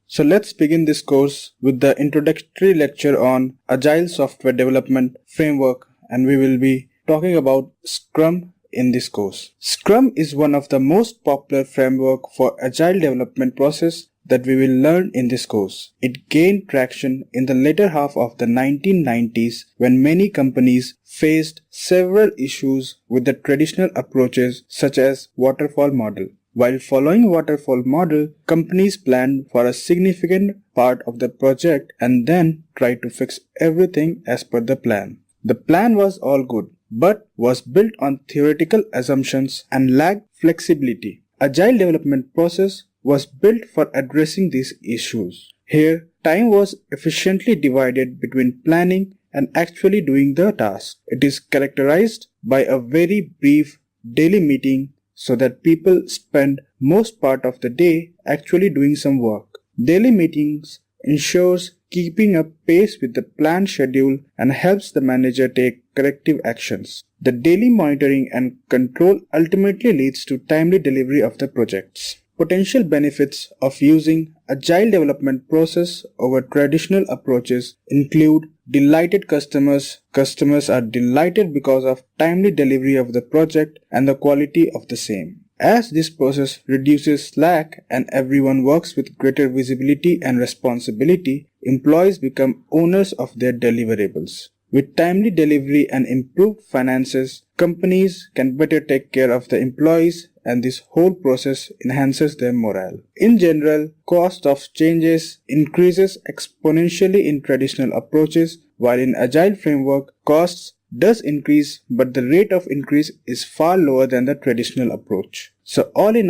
So let's begin this course with the introductory lecture on Agile Software Development Framework, and we will be talking about Scrum in this course. Scrum is one of the most popular framework for Agile development process that we will learn in this course. It gained traction in the later half of the 1990s when many companies faced several issues with the traditional approaches such as waterfall model. While following waterfall model, companies planned for a significant part of the project and then tried to fix everything as per the plan. The plan was all good, but was built on theoretical assumptions and lacked flexibility. Agile development process was built for addressing these issues. Here, time was efficiently divided between planning and actually doing the task. It is characterized by a very brief daily meeting so that people spend most part of the day actually doing some work. Daily meetings ensures keeping up pace with the planned schedule and helps the manager take corrective actions. The daily monitoring and control ultimately leads to timely delivery of the projects. Potential benefits of using Agile development process over traditional approaches include delighted customers. Customers are delighted because of timely delivery of the project and the quality of the same. As this process reduces slack and everyone works with greater visibility and responsibility, employees become owners of their deliverables. With timely delivery and improved finances, companies can better take care of the employees, and this whole process enhances their morale. In general, cost of changes increases exponentially in traditional approaches, while in Agile framework, costs does increase, but the rate of increase is far lower than the traditional approach. So all in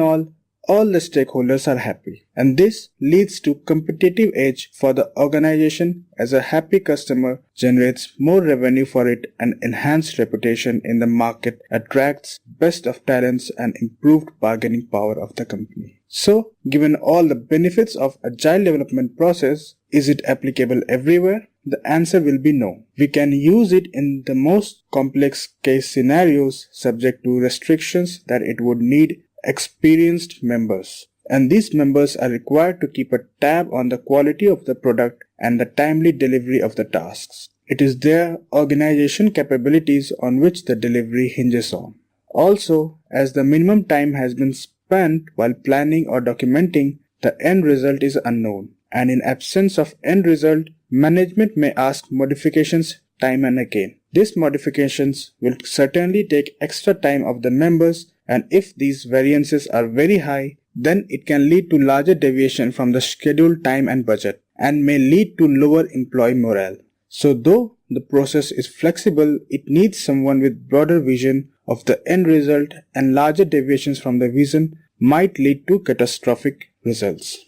all the stakeholders are happy, and this leads to competitive edge for the organization as a happy customer generates more revenue for it and enhanced reputation in the market attracts best of talents and improved bargaining power of the company. So, given all the benefits of Agile development process, is it applicable everywhere? The answer will be no. We can use it in the most complex case scenarios subject to restrictions that it would need experienced members, and these members are required to keep a tab on the quality of the product and the timely delivery of the tasks. It is their organization capabilities on which the delivery hinges on. Also, as the minimum time has been spent while planning or documenting, the end result is unknown, and in absence of end result, management may ask modifications time and again. These modifications will certainly take extra time of the members, and if these variances are very high, then it can lead to larger deviation from the scheduled time and budget and may lead to lower employee morale. So though the process is flexible, it needs someone with broader vision of the end result, and larger deviations from the vision might lead to catastrophic results.